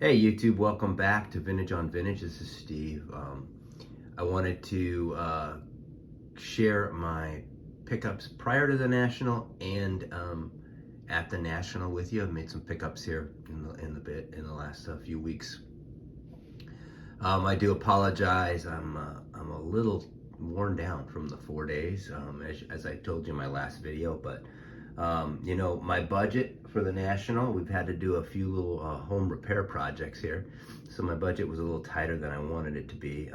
Hey YouTube, welcome back to Vintage on Vintage. This is Steve. I wanted to share my pickups prior to the National and at the National with you. I've made some pickups here in the last few weeks. I do apologize. I'm a little worn down from the 4 days, as I told you in my last video, but you know, my budget for the National, we've had to do a few little home repair projects here. So my budget was a little tighter than I wanted it to be.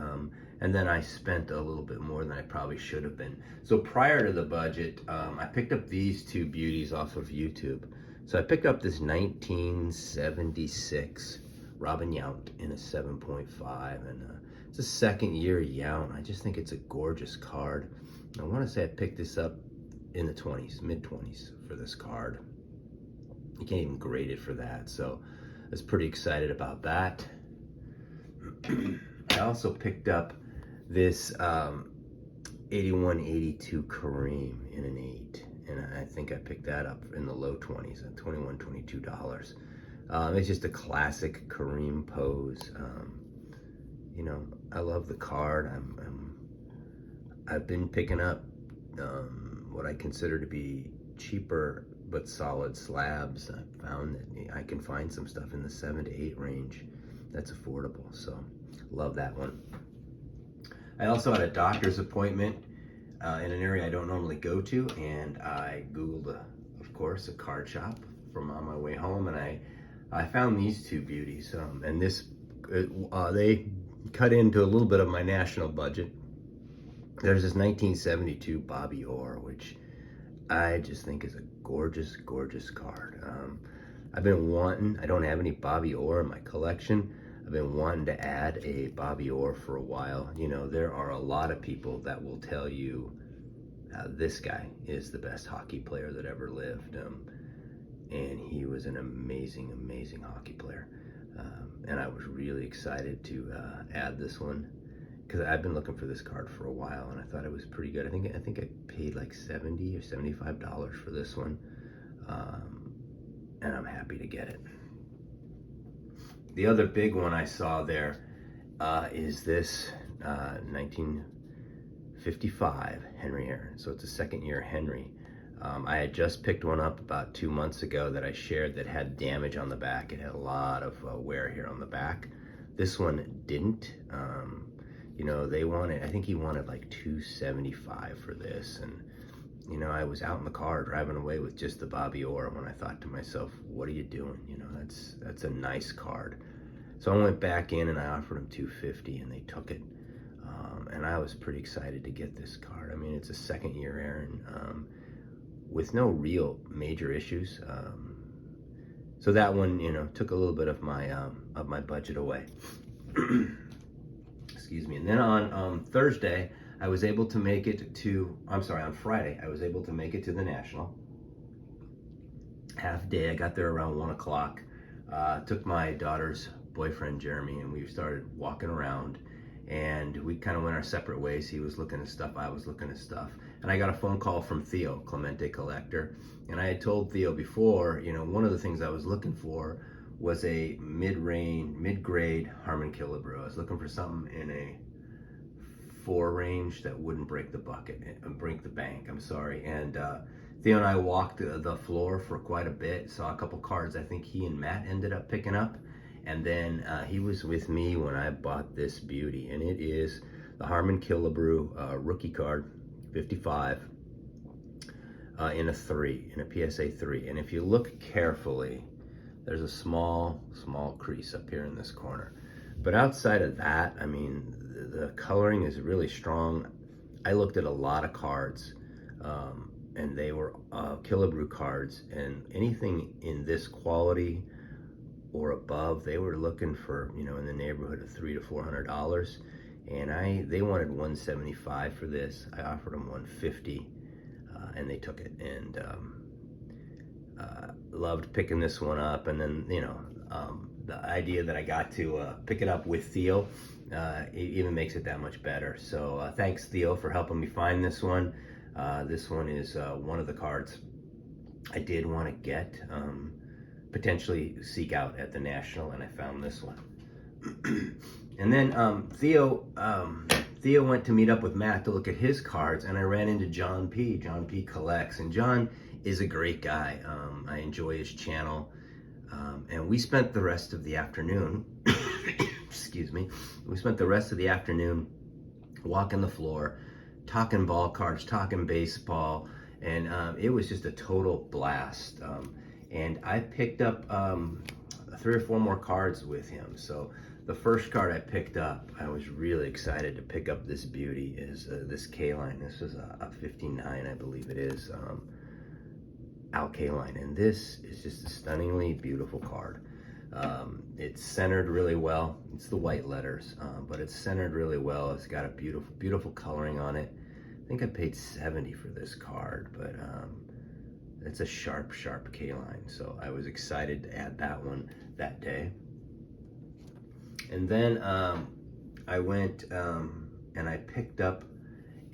And then I spent a little bit more than I probably should have been. So prior to the budget, I picked up these two beauties off of YouTube. So I picked up this 1976 Robin Yount in a 7.5, and it's a second year Yount. I just think it's a gorgeous card. I want to say I picked this up in the 20s, mid 20s for this card. You can't even grade it for that, so I was pretty excited about that. I also picked up this 81-82 Kareem in an 8, and I think I picked that up in the low 20s at $21, $22. It's just a classic Kareem pose. You know, I love the card. I've been picking up what I consider to be cheaper but solid slabs. I found that I can find some stuff in the 7 to 8 range that's affordable, so love that one. I also had a doctor's appointment in an area I don't normally go to, and I Googled, of course, a card shop from on my way home, and I found these two beauties, and this they cut into a little bit of my National budget. There's this 1972 Bobby Orr, which I just think is a gorgeous, gorgeous card. I've been wanting, I don't have any Bobby Orr in my collection. I've been wanting to add a Bobby Orr for a while. You know, there are a lot of people that will tell you this guy is the best hockey player that ever lived. And he was an amazing, amazing hockey player. And I was really excited to add this one, because I've been looking for this card for a while, and I thought it was pretty good. I think I paid like $70 or $75 for this one, and I'm happy to get it. The other big one I saw there is this 1955 Henry Aaron. So it's a second year Henry. I had just picked one up about 2 months ago that I shared that had damage on the back. It had a lot of wear here on the back. This one didn't. You know, they wanted, I think he wanted like $275 for this. And, you know, I was out in the car driving away with just the Bobby Orr when I thought to myself, what are you doing? You know, that's a nice card. So I went back in and I offered them $250, and they took it. And I was pretty excited to get this card. I mean, it's a second year Aaron with no real major issues. So that one, you know, took a little bit of my budget away. Excuse me. And then on Thursday, I was able to make it to, on Friday, I was able to make it to the National. Half day, I got there around 1 o'clock. Took my daughter's boyfriend, Jeremy, and we started walking around, and we kind of went our separate ways. He was looking at stuff, I was looking at stuff. And I got a phone call from Theo Clemente collector. And I had told Theo before, you know, one of the things I was looking for was a mid-grade Harmon Killebrew. I was looking for something in a 4 range that wouldn't break the bucket, break the bank, I'm sorry. And Theo and I walked the floor for quite a bit, saw a couple cards I think he and Matt ended up picking up. And then he was with me when I bought this beauty, and it is the Harmon Killebrew rookie card, 55, in a 3, in a PSA 3. And if you look carefully, there's a small crease up here in this corner. But outside of that, I mean, the coloring is really strong. I looked at a lot of cards, and they were Killebrew cards, and anything in this quality or above, they were looking for, you know, in the neighborhood of $300 to $400. And they wanted $175 for this. I offered them $150, and they took it. And loved picking this one up. And then, you know, the idea that I got to pick it up with Theo, it even makes it that much better. So thanks, Theo, for helping me find this one. This one is one of the cards I did want to get. potentially seek out at the National, and I found this one. And then Theo went to meet up with Matt to look at his cards, and I ran into John P. John P. Collects, and John is a great guy. I enjoy his channel, and we spent the rest of the afternoon, excuse me, we spent the rest of the afternoon walking the floor, talking ball cards, talking baseball, and it was just a total blast. And I picked up 3 or 4 more cards with him. So the first card I picked up, I was really excited to pick up this beauty, is this K-line. This is a 59, I believe it is, Al K-line. And this is just a stunningly beautiful card. It's centered really well. It's the white letters, but it's centered really well. It's got a beautiful, beautiful coloring on it. I think I paid $70 for this card, but it's a sharp, sharp K-line. So I was excited to add that one that day. And then I went and I picked up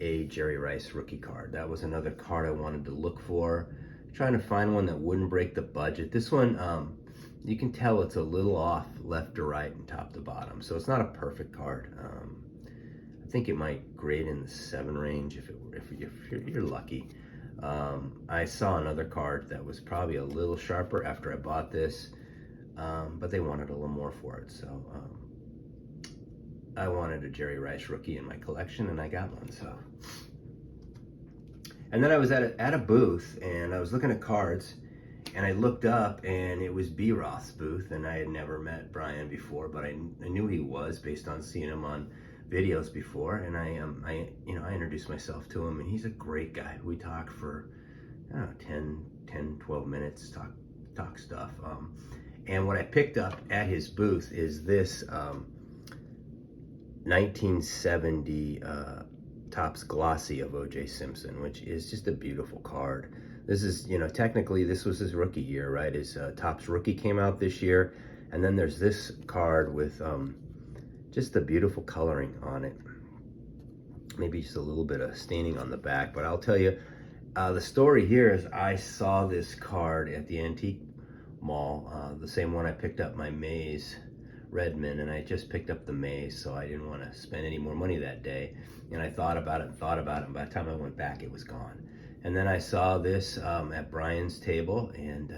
a Jerry Rice rookie card. That was another card I wanted to look for. Trying to find one that wouldn't break the budget. This one, you can tell it's a little off left to right and top to bottom. So it's not a perfect card. I think it might grade in the 7 range if you're lucky. I saw another card that was probably a little sharper after I bought this, but they wanted a little more for it. So I wanted a Jerry Rice rookie in my collection, and I got one. So, and then I was at a booth, and I was looking at cards, and I looked up, and it was B. Roth's booth, and I had never met Brian before, but I knew he was based on seeing him on videos before, and I introduced myself to him, and he's a great guy. We talked for, I don't know, 10, 12 minutes, talk stuff. And what I picked up at his booth is this 1970 Topps Glossy of O.J. Simpson, which is just a beautiful card. This is, technically this was his rookie year, right? His Topps rookie came out this year, and then there's this card with just the beautiful coloring on it. Maybe just a little bit of staining on the back, but I'll tell you, the story here is I saw this card at the antique mall, the same one I picked up my Maze Redmond, and I just picked up the Maze, so I didn't want to spend any more money that day. And I thought about it, and by the time I went back, it was gone. And then I saw this at Brian's table, and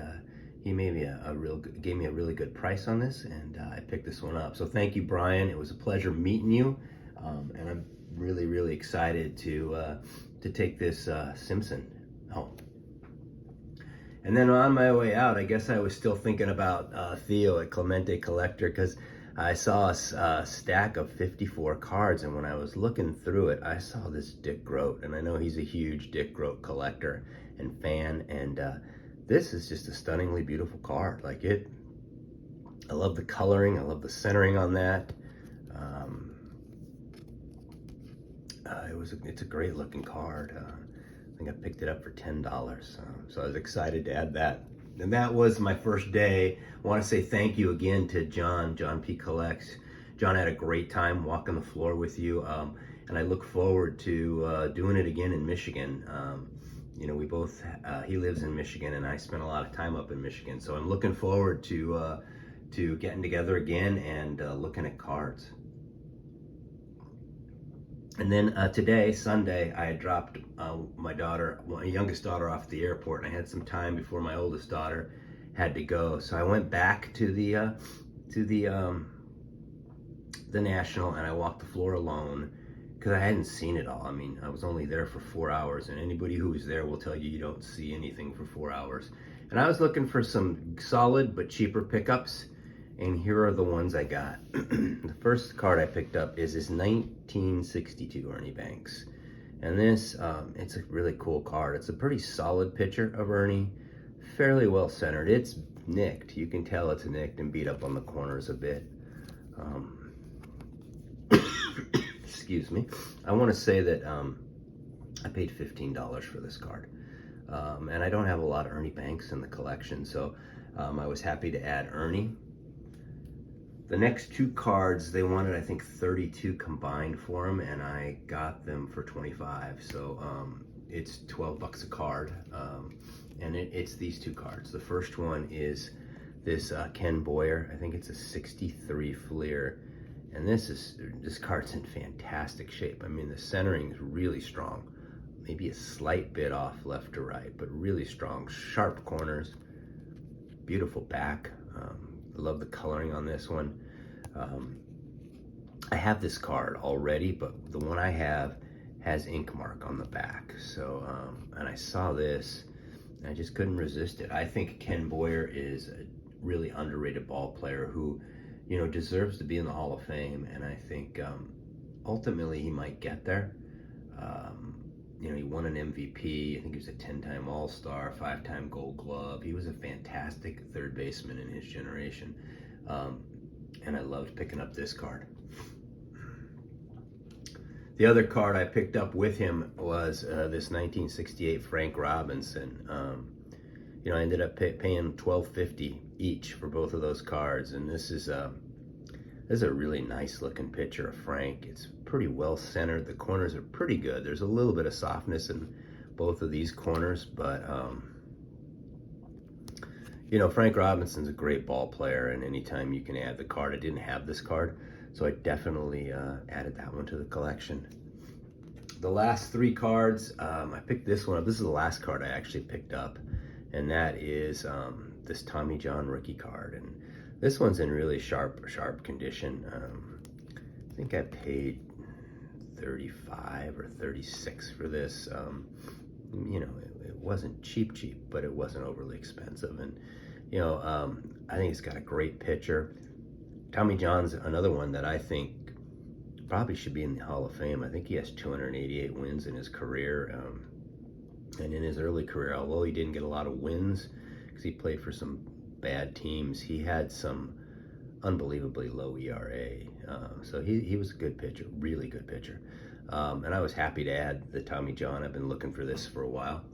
he gave me a really good price on this, and I picked this one up. So thank you, Brian. It was a pleasure meeting you, and I'm really excited to take this Simpson home. And then on my way out, I guess I was still thinking about Theo at Clemente Collector, because I saw a stack of 54 cards, and when I was looking through it, I saw this Dick Groat, and I know he's a huge Dick Groat collector and fan, and this is just a stunningly beautiful card. Like it, I love the coloring, I love the centering on that. It's a great looking card. I think I picked it up for $10, so I was excited to add that. And that was my first day. I want to say thank you again to John P. Collects. John had a great time walking the floor with you, and I look forward to doing it again in Michigan. We both, he lives in Michigan, and I spent a lot of time up in Michigan, so I'm looking forward to getting together again and looking at cards. And then today, Sunday, I had dropped my youngest daughter off at the airport, and I had some time before my oldest daughter had to go. So I went back to the National, and I walked the floor alone because I hadn't seen it all. I mean, I was only there for 4 hours, and anybody who was there will tell you you don't see anything for 4 hours. And I was looking for some solid but cheaper pickups, and here are the ones I got. The first card I picked up is this 1962 Ernie Banks. And this, it's a really cool card. It's a pretty solid picture of Ernie, fairly well centered. It's nicked. You can tell it's nicked and beat up on the corners a bit. Excuse me. I want to say that I paid $15 for this card. And I don't have a lot of Ernie Banks in the collection, so I was happy to add Ernie. The next 2 cards, they wanted, I think, 32 combined for them, and I got them for 25. So it's $12 a card, and it's these 2 cards. The first one is this Ken Boyer. I think it's a 63 Fleer. And this card's in fantastic shape. I mean, the centering is really strong. Maybe a slight bit off left to right, but really strong. Sharp corners, beautiful back. I love the coloring on this one. I have this card already, but the one I have has ink mark on the back. So, and I saw this, and I just couldn't resist it. I think Ken Boyer is a really underrated ball player who, you know, deserves to be in the Hall of Fame, and I think ultimately he might get there. You know, he won an MVP. I think he was a 10-time All-Star, 5-time Gold Glove. He was a fantastic third baseman in his generation, and I loved picking up this card. The other card I picked up with him was this 1968 Frank Robinson. You know, I ended up paying $12.50 each for both of those cards, and this is a really nice looking picture of Frank. It's pretty well centered. The corners are pretty good. There's a little bit of softness in both of these corners, but you know, Frank Robinson's a great ball player, and anytime you can add the card. I didn't have this card, so I definitely added that one to the collection. The last three cards, I picked this one up. This is the last card I actually picked up, and that is this Tommy John rookie card. And this one's in really sharp condition. I think I paid $35 or $36 for this. You know, it wasn't cheap, but it wasn't overly expensive. And, you know, I think it's got a great picture. Tommy John's another one that I think probably should be in the Hall of Fame. I think he has 288 wins in his career. And in his early career, although he didn't get a lot of wins because he played for some bad teams, he had some unbelievably low ERA. So he was a good pitcher, really good pitcher. And I was happy to add the Tommy John. I've been looking for this for a while.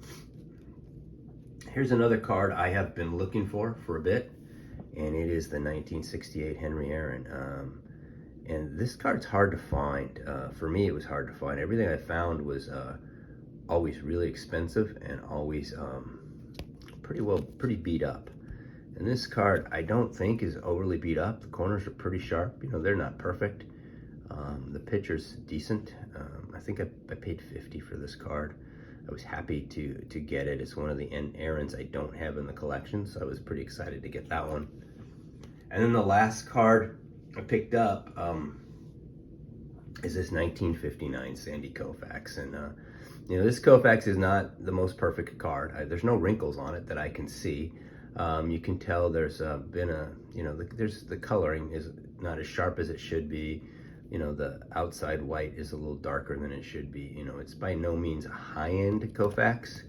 Here's another card I have been looking for a bit, and it is the 1968 Henry Aaron. And this card's hard to find. For me, it was hard to find. Everything I found was always really expensive and always pretty beat up. And this card I don't think is overly beat up. The corners are pretty sharp. You know, they're not perfect. The picture's decent. I think I paid $50 for this card. I was happy to get it. It's one of the Aarons I don't have in the collection, so I was pretty excited to get that one. And then the last card I picked up is this 1959 Sandy Koufax. And you know, this Koufax is not the most perfect card. There's no wrinkles on it that I can see. You can tell there's been you know, the coloring is not as sharp as it should be. You know, the outside white is a little darker than it should be. You know, it's by no means a high-end Koufax.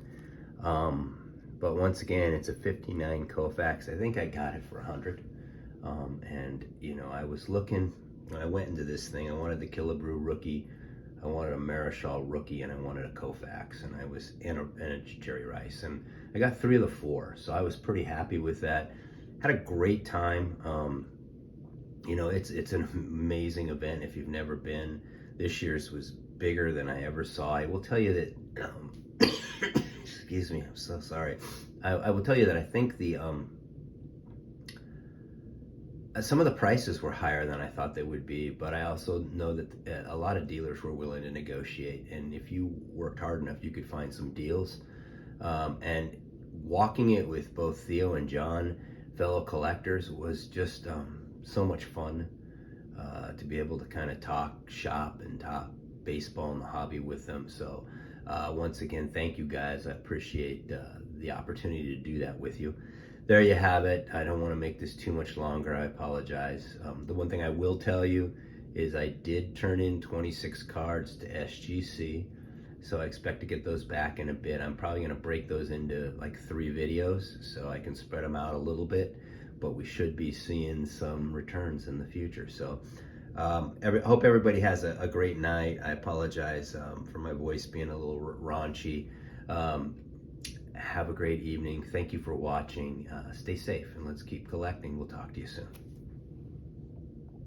But once again, it's a 59 Koufax. I think I got it for $100. And, you know, I was looking, when I went into this thing, I wanted the Killebrew rookie, I wanted a Marichal rookie, and I wanted a Koufax, and I was in a Jerry Rice. And I got 3 of the 4, so I was pretty happy with that. Had a great time. You know, it's an amazing event if you've never been. This year's was bigger than I ever saw. I will tell you that, excuse me, I'm so sorry. I will tell you that I think the, some of the prices were higher than I thought they would be, but I also know that a lot of dealers were willing to negotiate. And if you worked hard enough, you could find some deals. And walking it with both Theo and John, fellow collectors, was just so much fun to be able to kind of talk shop and talk baseball and the hobby with them. So once again, thank you guys. I appreciate the opportunity to do that with you. There you have it. I don't want to make this too much longer. I apologize. The one thing I will tell you is I did turn in 26 cards to SGC, so I expect to get those back in a bit. I'm probably going to break those into like 3 videos so I can spread them out a little bit, but we should be seeing some returns in the future. So hope everybody has a great night. I apologize for my voice being a little raunchy. Have a great evening. Thank you for watching. Stay safe and let's keep collecting. We'll talk to you soon.